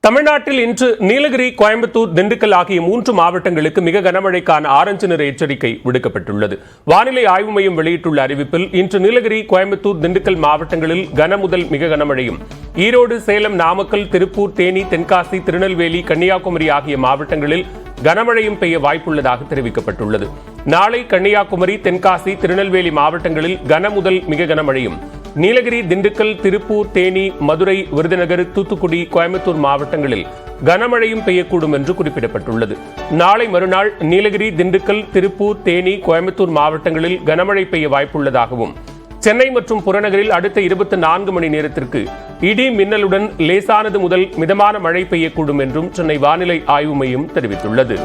தமிழ்நாட்டில் இன்று நீலகிரி, கோயம்புத்தூர், திண்டுக்கல் ஆகிய 3 மாவட்டங்களுக்கு மிக கனமழைக்கான ஆரஞ்சு நிற எச்சரிக்கை விடுக்கப்பட்டுள்ளது. வானிலை ஆய்வு மையம் வெளியிட்டுள்ள அறிவிப்பில் இன்று நீலகிரி, கோயம்புத்தூர், திண்டுக்கல் மாவட்டங்களில் கன முதல் மிக கனமழையும், ஈரோடு, சேலம், நாமக்கல், திருப்பூர், தேனி, தென்காசி, திருநெல்வேலி, கன்னியாகுமரி ஆகிய மாவட்டங்களில் கனமழையும் பெய்ய வாய்ப்புள்ளதாக தெரிவிக்கப்பட்டுள்ளது. நாளை கன்னியாகுமரி, தென்காசி, திருநெல்வேலி மாவட்டங்களில் கன முதல் மிக கனமழையும், நீலகிரி, திண்டுக்கல், திருப்பூர், தேனி, மதுரை, விருதுநகர், தூத்துக்குடி, கோயம்புத்தூர் மாவட்டங்களில் கனமழையும் பெய்யக்கூடும் என்று குறிப்பிடப்பட்டுள்ளது. நாளை மறுநாள் நீலகிரி, திண்டுக்கல், திருப்பூர், தேனி, கோயம்புத்தூர் மாவட்டங்களில் கனமழை பெய்ய வாய்ப்புள்ளதாகவும், சென்னை மற்றும் புறநகரில் அடுத்த 24 மணி நேரத்திற்கு இடி மின்னலுடன் லேசானது முதல் மிதமான மழை பெய்யக்கூடும் என்றும் சென்னை வானிலை ஆய்வு மையம் தெரிவித்துள்ளது.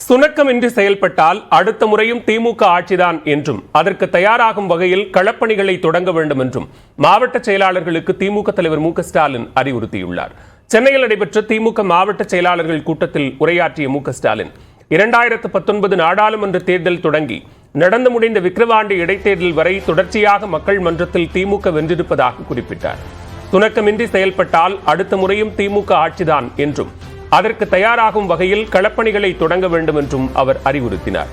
சுணக்கமின்றி செயல்பட்டால் அடுத்த முறையும் திமுக ஆட்சிதான் என்றும் அதற்கு தயாராகும் வகையில் களப்பணிகளை தொடங்க வேண்டும் என்றும் மாவட்ட செயலாளர்களுக்கு திமுக தலைவர் மு.க.ஸ்டாலின் அறிவுறுத்தியுள்ளார். சென்னையில் நடைபெற்ற திமுக மாவட்ட செயலாளர்கள் கூட்டத்தில் உரையாற்றிய மு.க.ஸ்டாலின் 2019 நாடாளுமன்ற தேர்தல் தொடங்கி நடந்து முடிந்த விக்கிரவாண்டி இடைத்தேர்தல் வரை தொடர்ச்சியாக மக்கள் மன்றத்தில் திமுக வென்றிருப்பதாக குறிப்பிட்டார். சுணக்கமின்றி செயல்பட்டால் அடுத்த முறையும் திமுக ஆட்சிதான் என்றும் அதற்கு தயாராகும் வகையில் களப்பணிகளை தொடங்க வேண்டும் என்றும் அவர் அறிவுறுத்தினார்.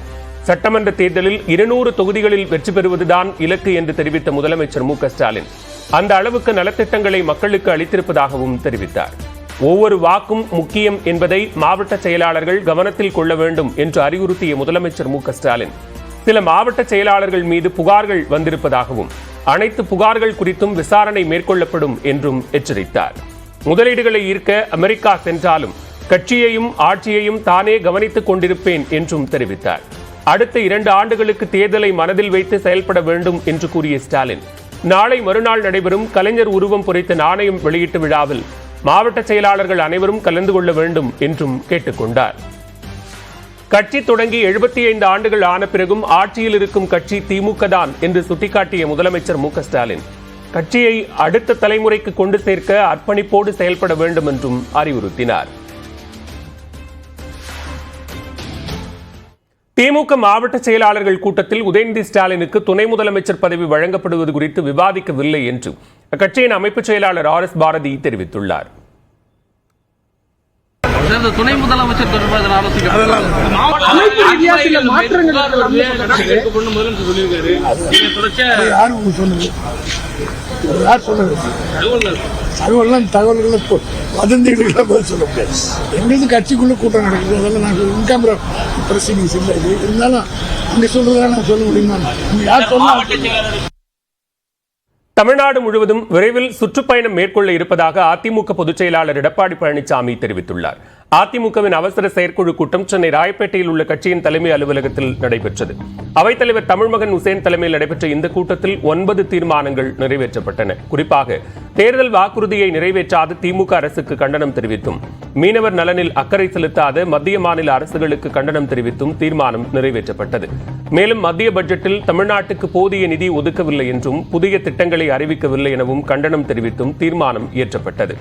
சட்டமன்ற தேர்தலில் 200 தொகுதிகளில் வெற்றி பெறுவதுதான் இலக்கு என்று தெரிவித்த முதலமைச்சர் மு.க.ஸ்டாலின் அந்த அளவுக்கு நலத்திட்டங்களை மக்களுக்கு அளித்திருப்பதாகவும் தெரிவித்தார். ஒவ்வொரு வாக்கும் முக்கியம் என்பதை மாவட்ட செயலாளர்கள் கவனத்தில் கொள்ள வேண்டும் என்று அறிவுறுத்திய முதலமைச்சர் மு.க.ஸ்டாலின் சில மாவட்ட செயலாளர்கள் மீது புகார்கள் வந்திருப்பதாகவும் அனைத்து புகார்கள் குறித்தும் விசாரணை மேற்கொள்ளப்படும் என்றும் எச்சரித்தார். முதலீடுகளை ஈர்க்க அமெரிக்கா சென்றாலும் கட்சியையும் ஆட்சியையும் தானே கவனித்துக் கொண்டிருப்பேன் என்றும் தெரிவித்தார். அடுத்த 2 ஆண்டுகளுக்கு தேர்தலை மனதில் வைத்து செயல்பட வேண்டும் என்று கூறிய ஸ்டாலின், நாளை மறுநாள் நடைபெறும் கலைஞர் உருவம் பொறித்த நாணயம் வெளியீட்டு விழாவில் மாவட்ட செயலாளர்கள் அனைவரும் கலந்து கொள்ள வேண்டும் என்றும் கேட்டுக்கொண்டார். கட்சி தொடங்கி 75 ஆண்டுகள் ஆன பிறகும் ஆட்சியில் இருக்கும் கட்சி திமுக தான் என்று சுட்டிக்காட்டிய முதலமைச்சர் மு.க.ஸ்டாலின் கட்சியை அடுத்த தலைமுறைக்கு கொண்டு சேர்க்க அர்ப்பணிப்போடு செயல்பட வேண்டும் என்றும் அறிவுறுத்தினார். திமுக மாவட்ட செயலாளர்கள் கூட்டத்தில் உதயநிதி ஸ்டாலினுக்கு துணை முதலமைச்சர் பதவி வழங்கப்படுவது குறித்து விவாதிக்கவில்லை என்று அக்கட்சியின் அமைப்பு செயலாளர் RS பாரதி தெரிவித்துள்ளார். துணை முதலமைச்சர் தொடர்பாக வதந்திகளுக்கு சொல்ல முடியாது. எங்களுக்கு கட்சிக்குள்ள கூட்டம் நடக்குது, அதெல்லாம் நாங்கள் இன்கம் ப்ரொசீடிங்ஸ் இல்லை. இது இருந்தாலும் அங்கே சொல்றதெல்லாம் நான் சொல்ல முடியுமா? யார் சொன்னா? தமிழ்நாடு முழுவதும் விரைவில் சுற்றுப்பயணம் மேற்கொள்ள இருப்பதாக அதிமுக பொதுச் செயலாளர் எடப்பாடி பழனிசாமி தெரிவித்துள்ளார். அதிமுகவின் அவசர செயற்குழு கூட்டம் சென்னை ராயப்பேட்டையில் உள்ள கட்சியின் தலைமை அலுவலகத்தில் நடைபெற்றது. அவைத்தலைவர் தமிழ்மகன் உசேன் தலைமையில் நடைபெற்ற இந்த கூட்டத்தில் 9 தீர்மானங்கள் நிறைவேற்றப்பட்டன. குறிப்பாக தேர்தல் வாக்குறுதியை நிறைவேற்றாத திமுக அரசுக்கு கண்டனம் தெரிவித்தும், மீனவர் நலனில் அக்கறை செலுத்தாத மத்திய மாநில அரசுகளுக்கு கண்டனம் தெரிவித்தும் தீர்மானம் நிறைவேற்றப்பட்டது. மேலும் மத்திய பட்ஜெட்டில் தமிழ்நாட்டுக்கு போதிய நிதி ஒதுக்கவில்லை என்றும் புதிய திட்டங்களை அறிவிக்கவில்லை எனவும் கண்டனம் தெரிவித்தும் தீர்மானம் இயற்றப்பட்டது.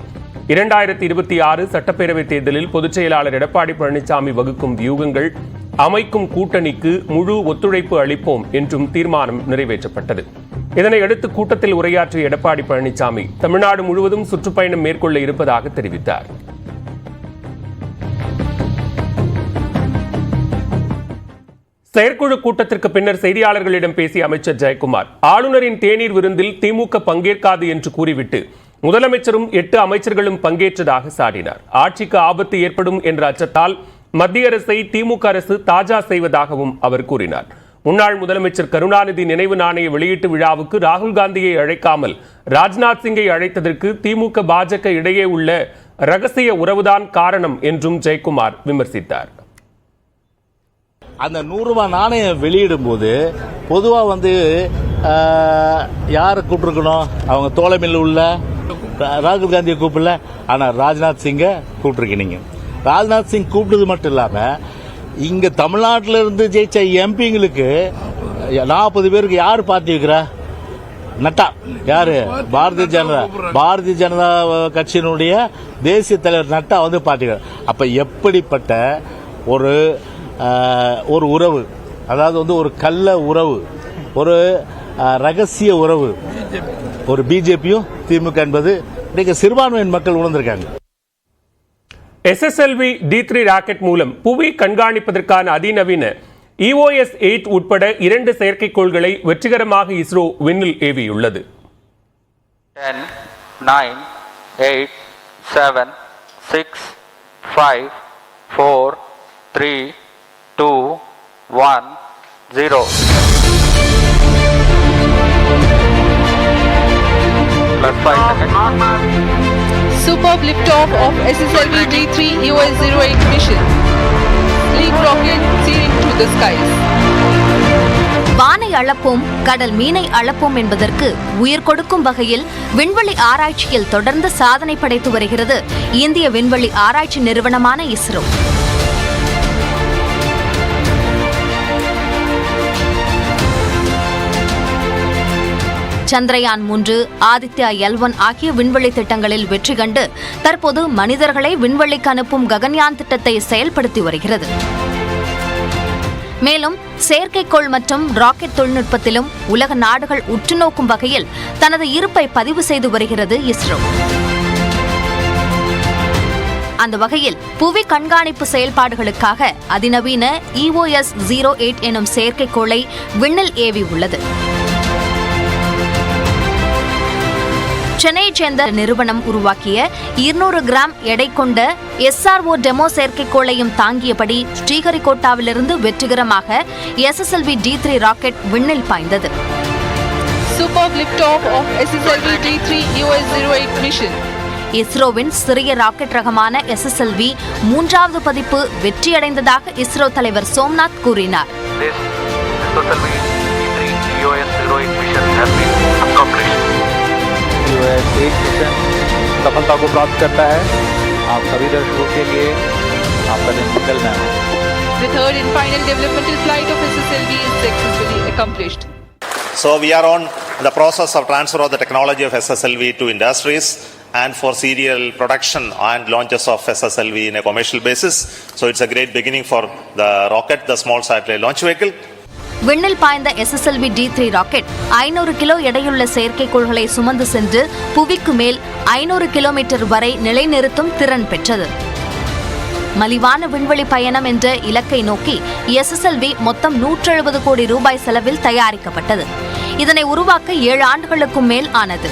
2026 சட்டப்பேரவைத் தேர்தலில் பொதுச் செயலாளர் எடப்பாடி பழனிசாமி வகுக்கும் வியூகங்கள், அமைக்கும் கூட்டணிக்கு முழு ஒத்துழைப்பு அளிப்போம் என்றும் தீர்மானம் நிறைவேற்றப்பட்டது. இதனையடுத்து கூட்டத்தில் உரையாற்றிய எடப்பாடி பழனிசாமி தமிழ்நாடு முழுவதும் சுற்றுப்பயணம் மேற்கொள்ள இருப்பதாக தெரிவித்தார். செயற்குழு கூட்டத்திற்கு பின்னர் செய்தியாளர்களிடம் பேசிய அமைச்சர் ஜெயக்குமார், ஆளுநரின் தேநீர் விருந்தில் திமுக பங்கேற்காது என்று கூறிவிட்டு முதலமைச்சரும் 8 அமைச்சர்களும் பங்கேற்றதாக சாடினார். ஆட்சிக்கு ஆபத்து ஏற்படும் என்ற அச்சத்தால் மத்திய அரசை திமுக அரசு தாஜா செய்வதாகவும் அவர் கூறினார். முன்னாள் முதலமைச்சர் கருணாநிதி நினைவு நாணய வெளியீட்டு விழாவுக்கு ராகுல் காந்தியை அழைக்காமல் ராஜ்நாத் சிங்கை அழைத்ததற்கு திமுக பாஜக இடையே உள்ள ரகசிய உறவுதான் காரணம் என்றும் ஜெயக்குமார் விமர்சித்தார். அந்த 100 ரூபாய் நாணயம் வெளியிடும் போது பொதுவா யாரை கூப்பிட்டுருக்கணும்? அவங்க தோழமையில் உள்ள ராகுல் காந்தியை கூப்பிடல, ஆனா ராஜ்நாத் சிங்கை கூப்பிட்டுருக்கீங்க. ராஜ்நாத் சிங் கூப்பிட்டது மட்டும் இல்லாம இங்க தமிழ்நாட்டில இருந்து ஜெயிச்ச எம்பிங்களுக்கு 40 பேருக்கு யாரு பார்ட்டி வைக்கிறா? நட்டா யாரு? பாரதிய ஜனதா கட்சியினுடைய தேசிய தலைவர் நட்டா பார்ட்டி. அப்ப எப்படிப்பட்ட ஒரு உறவு, அதாவது ஒரு கள்ள உறவு, ஒரு ரகசிய உறவு ஒரு பிஜேபியும் திமுக என்பது இன்னைக்கு சிறுபான்மையின் மக்கள் உணர்ந்திருக்காங்க. SSLV D3 ராக்கெட் மூலம் புவி கண்காணிப்பதற்கான அதிநவீன EOS 8 உட்பட 2 செயற்கைக்கோள்களை வெற்றிகரமாக இஸ்ரோ விண்ணில் ஏவியுள்ளது. 10, 9, 8, 7, 6, 5, 4, 3, 2, 1, 0. Plus 5 seconds. Superb liftoff of SSLV D3 EOS 08 mission. Sleek rocket searing through the skies. வானை அளப்போம், கடல் மீனை அளப்போம் என்பதற்கு உயிர் கொடுக்கும் வகையில் விண்வெளி ஆராய்ச்சியில் தொடர்ந்து சாதனை படைத்து வருகிறது இந்திய விண்வெளி ஆராய்ச்சி நிறுவனமான இஸ்ரோ. சந்திரயான் 3, ஆதித்யா L1 ஆகிய விண்வெளி திட்டங்களில் வெற்றி கண்டு தற்போது மனிதர்களை விண்வெளிக்கு அனுப்பும் ககன்யான் திட்டத்தை செயல்படுத்தி வருகிறது. மேலும் செயற்கைக்கோள் மற்றும் ராக்கெட் தொழில்நுட்பத்திலும் உலக நாடுகள் உற்றுநோக்கும் வகையில் தனது இருப்பை பதிவு செய்து வருகிறது இஸ்ரோ. அந்த வகையில் புவி கண்காணிப்பு செயல்பாடுகளுக்காக அதிநவீன EOS 08 எனும் செயற்கைக்கோளை விண்ணில் ஏவி உள்ளது. சென்னையைச் சேர்ந்த நிறுவனம் உருவாக்கிய 200 கிராம் எடை கொண்ட SRO டெமோ செயற்கைக்கோளையும் தாங்கியபடி ஸ்ரீஹரிகோட்டாவிலிருந்து வெற்றிகரமாக SSLV D3 ராக்கெட் விண்ணில் பாய்ந்தது. Superb liftoff of SSLV D3 EOS 08 mission. இஸ்ரோவின் சிறிய ராக்கெட் ரகமான SSLV 3வது பதிப்பு வெற்றியடைந்ததாக இஸ்ரோ தலைவர் சோம்நாத் கூறினார். This SSLV D3 EOS 08 mission has been accomplished. EOS 8 mission सफलता को प्राप्त करता है. आप सभी दर्शकों के लिए आपका दिन मंगलमय हो. The third and final developmental flight of SSLV is successfully accomplished. So we are on the process of transfer of the technology of SSLV to industries and for serial production and launches of SSLV in a commercial basis. So it's a great beginning for the rocket, the small satellite launch vehicle. விண்ணில் பாய்ந்த SSLV D3 rocket 500 kilo எடையுள்ள செயற்கைக்கோள்களை சுமந்து சென்று புவிக்கு மேல் 500 kilometre வரை நிலைநிறுத்தும் திறன் பெற்றது. மலிவான விண்வெளி பயணம் என்ற இலக்கை நோக்கி SSLV மொத்தம் 170 கோடி ரூபாய் செலவில் தயாரிக்கப்பட்டது. இதனை உருவாக்க 7 ஆண்டுகளுக்கும் மேல் ஆனது.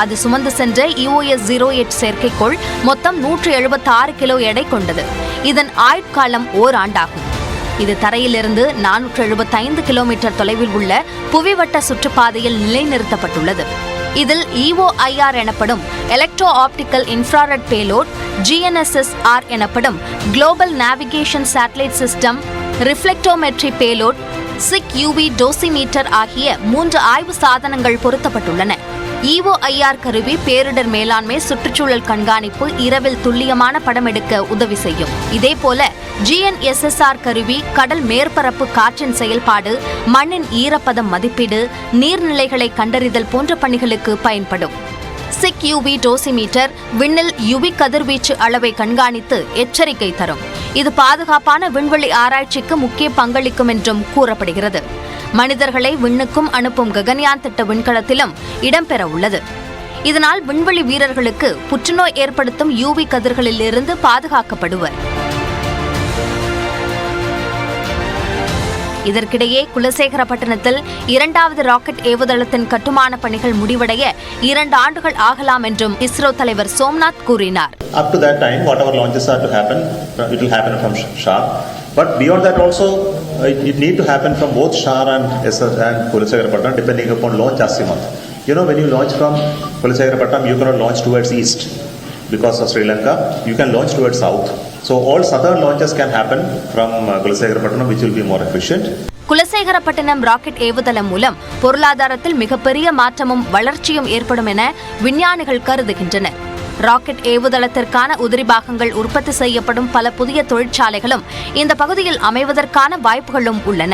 அது சுமந்து சென்ற EOS 08 செயற்கைக்கோள் மொத்தம் 176 கிலோ எடை கொண்டது. இதன் ஆயுட்காலம் ஓராண்டாகும். இது தரையிலிருந்து 475 கிலோமீட்டர் தொலைவில் உள்ள புவிவட்ட சுற்றுப்பாதையில் நிலைநிறுத்தப்பட்டுள்ளது. இதில் EOIR எனப்படும் electro optical infrared payload, GNSS-R எனப்படும் global navigation satellite system, reflectometry payload, SICK UV dosimeter ஆகிய 3 ஆய்வு சாதனங்கள் பொருத்தப்பட்டுள்ளன. EOIR கருவி பேரிடர் மேலாண்மை, சுற்றுச்சூழல் கண்காணிப்பு, இரவில் துல்லியமான படம் எடுக்க உதவி செய்யும். இதேபோல GNSS-R கருவி கடல் மேற்பரப்பு காற்றின் செயல்பாடு, மண்ணின் ஈரப்பதம் மதிப்பீடு, நீர்நிலைகளை கண்டறிதல் போன்ற பணிகளுக்கு பயன்படும். SICK UV டோசிமீட்டர் விண்ணில் UV கதிர்வீச்சு அளவை கண்காணித்து எச்சரிக்கை தரும். இது பாதுகாப்பான விண்வெளி ஆராய்ச்சிக்கு முக்கிய பங்களிக்கும் என்றும் கூறப்படுகிறது. மனிதர்களை விண்ணுக்கும் அனுப்பும் ககன்யான் திட்ட விண்கலத்திலும் இடம்பெற உள்ளது. இதனால் விண்வெளி வீரர்களுக்கு புற்றுநோய் ஏற்படுத்தும் UV கதிர்களில் இருந்து பாதுகாக்கப்படுவர். இதற்கிடையே குலசேகரப்பட்டினத்தில் 2வது ராக்கெட் ஏவுதளத்தின் கட்டுமான பணிகள் முடிவடைய 2 ஆண்டுகள் ஆகலாம் என்றும் இஸ்ரோ தலைவர் சோம்நாத் கூறினார். Up to that time, whatever launches are to happen, it will happen from Shah. But beyond that also, it need to happen from both Shah and Kulasegharapatnam, depending upon launch azimuth. You know, when you launch from Kulasegharapatnam, you cannot launch towards east because of Sri Lanka. You can launch towards south. So all southern launches can happen from Kulasegharapatnam, which will be more efficient. Kulasekarapattinam rocket ஏவுதளம் மூலம் பொருளாதாரத்தில் மிகப்பெரிய மாற்றமும் வளர்ச்சியும் ஏற்படும் என விஞ்ஞானிகள் கருதுகின்றனர். ராக்கெட் ஏவுதளத்திற்கான உதிரி பாகங்கள் உற்பத்தி செய்யப்படும் பல புதிய தொழிற்சாலைகளும் இந்த பகுதியில் அமைவதற்கான வாய்ப்புகளும் உள்ளன.